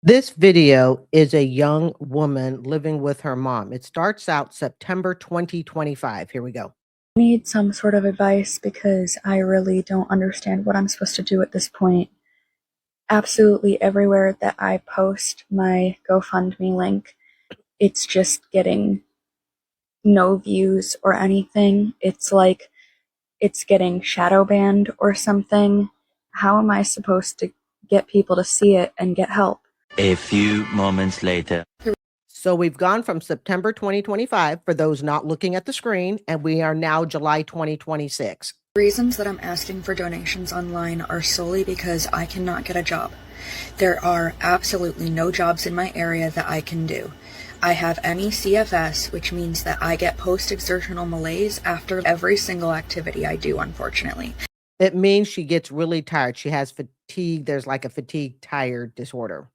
This video is a young woman living with her mom. It starts out September 2025. Here we go. Need some sort of advice because I really don't understand what I'm supposed to do at this point. Absolutely everywhere that I post my GoFundMe link, it's just getting no views or anything. It's like it's getting shadow banned or something. How am I supposed to get people to see it and get help? A few moments later. So we've gone from September 2025 for those not looking at the screen, and we are now July 2026. Reasons that I'm asking for donations online are solely because I cannot get a job. There are absolutely no jobs in my area that I can do. I have MECFS, which means that I get post-exertional malaise after every single activity I do, unfortunately. It means she gets really tired. She has fatigue. There's like a fatigue tired disorder,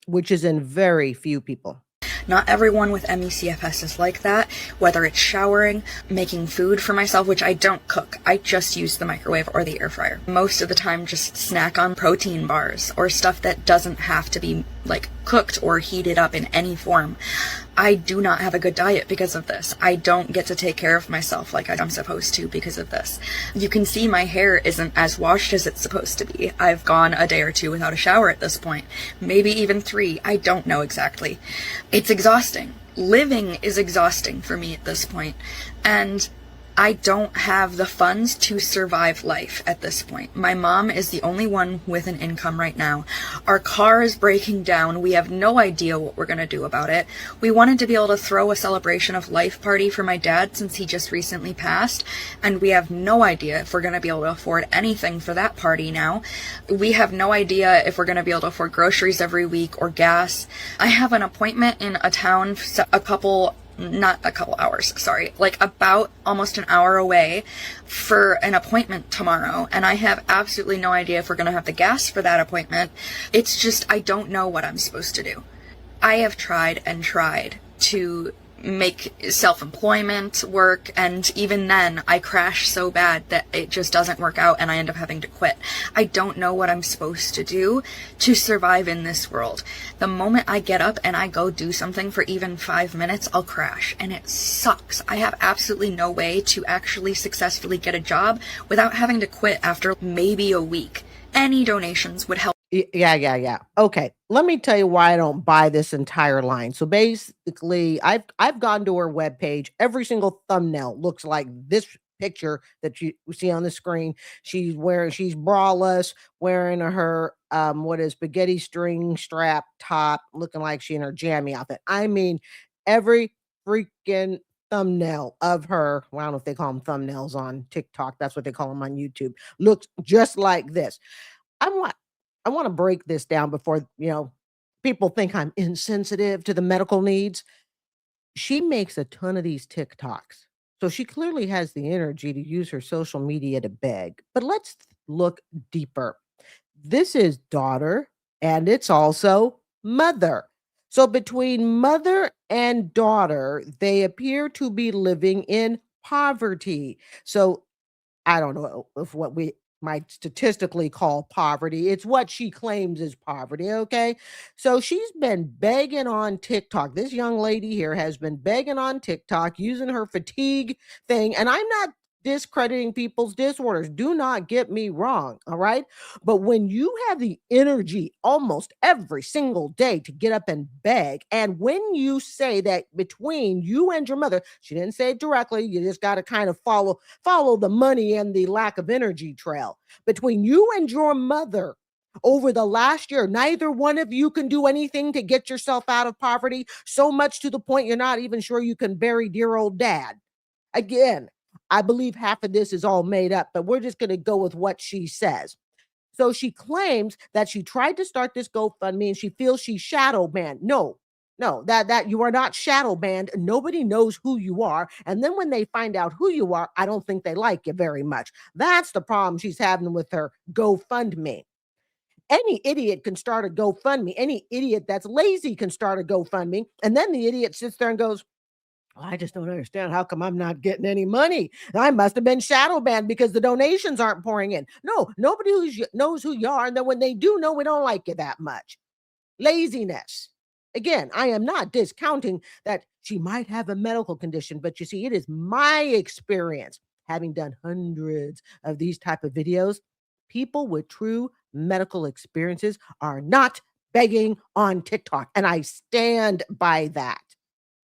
which is in very few people. Not everyone with MECFS is like that, whether it's showering, making food for myself, which I don't cook. I just use the microwave or the air fryer. Most of the time just snack on protein bars or stuff that doesn't have to be like cooked or heated up in any form. I do not have a good diet because of this. I don't get to take care of myself like I'm supposed to because of this. You can see my hair isn't as washed as it's supposed to be. I've gone a day or two without a shower at this point. Maybe even 3. I don't know exactly. It's exhausting. Living is exhausting for me at this point. And I don't have the funds to survive life at this point. My mom is the only one with an income right now. Our car is breaking down. We have no idea what we're going to do about it. We wanted to be able to throw a celebration of life party for my dad since he just recently passed, and we have no idea if we're going to be able to afford anything for that party now. We have no idea if we're going to be able to afford groceries every week or gas. I have an appointment in a town not a couple hours, sorry, like about almost an hour away for an appointment tomorrow, and I have absolutely no idea if we're going to have the gas for that appointment. It's just, I don't know what I'm supposed to do. I have tried and tried to make self-employment work, and even then I crash so bad that it just doesn't work out and I end up having to quit. I don't know what I'm supposed to do to survive in this world. The moment I get up and I go do something for even 5 minutes, I'll crash, and it sucks. I have absolutely no way to actually successfully get a job without having to quit after maybe a week. Any donations would help. Yeah. Okay, let me tell you why I don't buy this entire line. So basically, I've gone to her webpage. Every single thumbnail looks like this picture that you see on the screen. She's braless, wearing her what is spaghetti string strap top, looking like she in her jammy outfit. I mean, every freaking thumbnail of her, well, I don't know if they call them thumbnails on TikTok, that's what they call them on YouTube, looks just like this. I'm I want to break this down before, people think I'm insensitive to the medical needs. She makes a ton of these TikToks. So she clearly has the energy to use her social media to beg. But let's look deeper. This is daughter and it's also mother. So between mother and daughter, they appear to be living in poverty. So I don't know if what we might statistically call poverty. It's what she claims is poverty. Okay. So she's been begging on TikTok. This young lady here has been begging on TikTok using her fatigue thing. And I'm not discrediting people's disorders. Do not get me wrong. All right. But when you have the energy almost every single day to get up and beg, and when you say that between you and your mother, she didn't say it directly, you just got to kind of follow the money and the lack of energy trail. Between you and your mother over the last year, neither one of you can do anything to get yourself out of poverty, so much to the point you're not even sure you can bury dear old dad. Again, I believe half of this is all made up, but we're just going to go with what she says. So she claims that she tried to start this GoFundMe and she feels she's shadow banned. No, that you are not shadow banned. Nobody knows who you are. And then when they find out who you are, I don't think they like you very much. That's the problem she's having with her GoFundMe. Any idiot can start a GoFundMe. Any idiot that's lazy can start a GoFundMe. And then the idiot sits there and goes, "Well, I just don't understand. How come I'm not getting any money? I must have been shadow banned because the donations aren't pouring in." No, nobody knows who you are. And then when they do know, we don't like you that much. laziness. Again, I am not discounting that she might have a medical condition, but you see, it is my experience, having done hundreds of these type of videos, people with true medical experiences are not begging on TikTok, and I stand by that.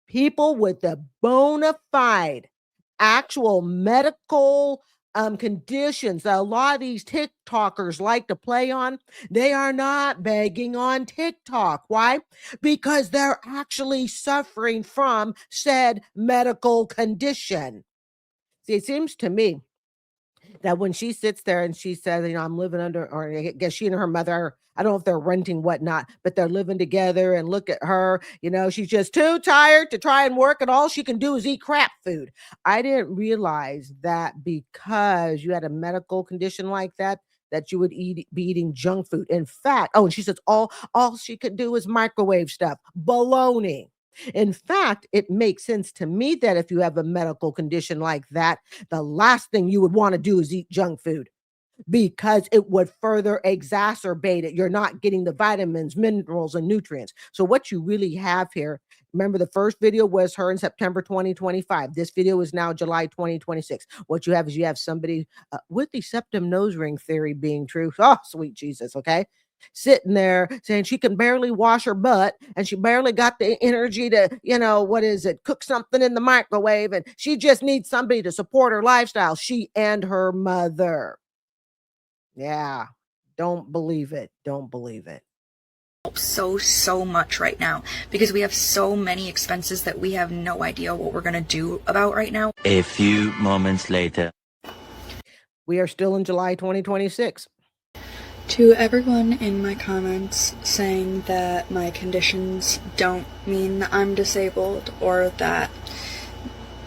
People with the bona fide actual medical conditions that a lot of these TikTokers like to play on, they are not begging on TikTok. Why? Because they're actually suffering from said medical condition. See, it seems to me that when she sits there and she says, I'm living under, or I guess she and her mother, I don't know if they're renting whatnot, but they're living together, and look at her, she's just too tired to try and work, and all she can do is eat crap food. I didn't realize that because you had a medical condition like that, that you would be eating junk food. In fact, and she says all she could do is microwave stuff. Baloney. In fact, it makes sense to me that if you have a medical condition like that, the last thing you would want to do is eat junk food, because it would further exacerbate it. You're not getting the vitamins, minerals, and nutrients. So what you really have here, remember, the first video was her in September 2025. This video is now July 2026. What you have is you have somebody with the septum nose ring theory being true. Oh, sweet Jesus, okay? Sitting there saying she can barely wash her butt, and she barely got the energy to, cook something in the microwave, and she just needs somebody to support her lifestyle, she and her mother. Yeah, don't believe it. Don't believe it. So much right now, because we have so many expenses that we have no idea what we're going to do about right now. A few moments later. We are still in July 2026. To everyone in my comments saying that my conditions don't mean that I'm disabled, or that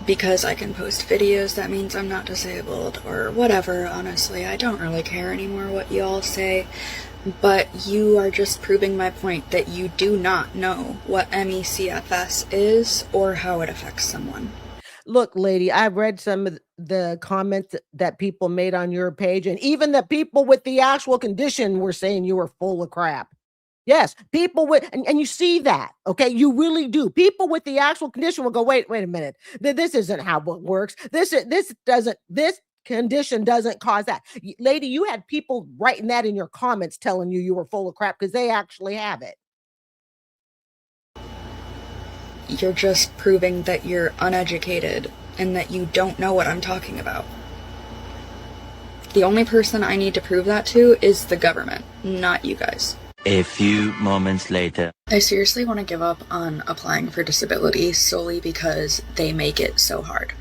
because I can post videos that means I'm not disabled, or whatever, honestly, I don't really care anymore what you all say, but you are just proving my point that you do not know what MECFS is or how it affects someone. Look, lady, I've read some of the comments that people made on your page, and even the people with the actual condition were saying you were full of crap. Yes, people with, and you see that, okay? You really do. People with the actual condition will go, wait a minute. This isn't how it works. This condition doesn't cause that. Lady, you had people writing that in your comments telling you were full of crap because they actually have it. You're just proving that you're uneducated and that you don't know what I'm talking about. The only person I need to prove that to is the government, not you guys. A few moments later. I seriously want to give up on applying for disability solely because they make it so hard.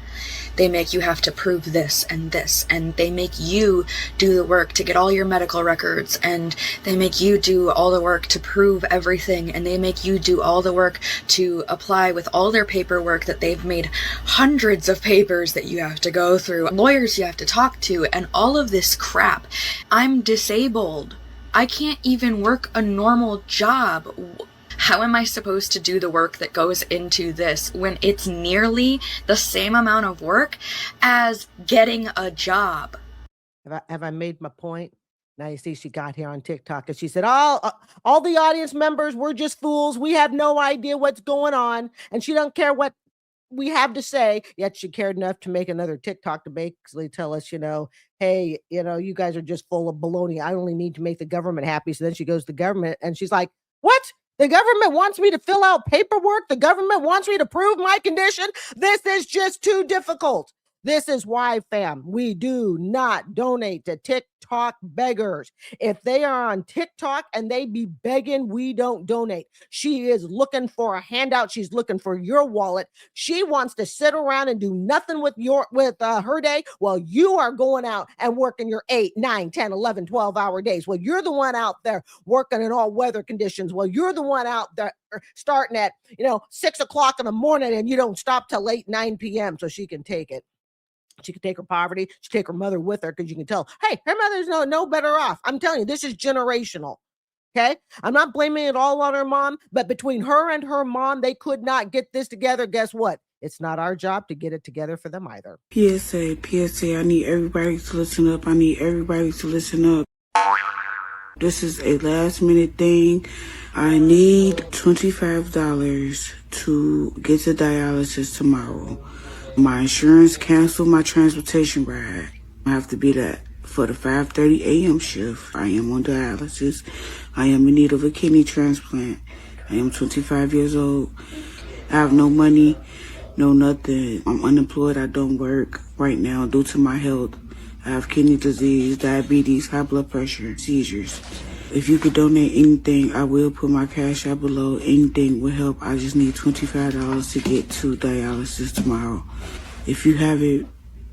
They make you have to prove this, and they make you do the work to get all your medical records, and they make you do all the work to prove everything, and they make you do all the work to apply with all their paperwork that they've made hundreds of papers that you have to go through, lawyers you have to talk to, and all of this crap. I'm disabled. I can't even work a normal job. How am I supposed to do the work that goes into this when it's nearly the same amount of work as getting a job? Have I made my point? Now you see she got here on TikTok and she said, all the audience members, we're just fools. We have no idea what's going on. And she don't care what we have to say, yet she cared enough to make another TikTok to basically tell us, hey, you guys are just full of baloney. I only need to make the government happy. So then she goes to the government and she's like, what? The government wants me to fill out paperwork. The government wants me to prove my condition. This is just too difficult. This is why, fam, we do not donate to TikTok beggars. If they are on TikTok and they be begging, we don't donate. She is looking for a handout. She's looking for your wallet. She wants to sit around and do nothing with her day while you are going out and working your 8, 9, 10, 11, 12-hour days. Well, you're the one out there working in all weather conditions. Well, you're the one out there starting at, 6 o'clock in the morning and you don't stop till 8, 9 p.m. so she can take it. She could take her poverty. She take her mother with her because you can tell, hey, her mother's no better off. I'm telling you, this is generational. Okay. I'm not blaming it all on her mom, but between her and her mom, they could not get this together. Guess what? It's not our job to get it together for them either. PSA, I need everybody to listen up. I need everybody to listen up. This is a last minute thing. I need $25 to get to dialysis tomorrow. My insurance canceled my transportation ride. I have to be there for the 5:30 a.m. shift. I am on dialysis. I am in need of a kidney transplant. I am 25 years old. I have no money, no nothing. I'm unemployed. I don't work right now due to my health. I have kidney disease, diabetes, high blood pressure, seizures. If you could donate anything, I will put my cash app below. Anything will help. I just need $25 to get to dialysis tomorrow. If you have it,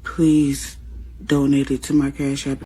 please donate it to my cash app.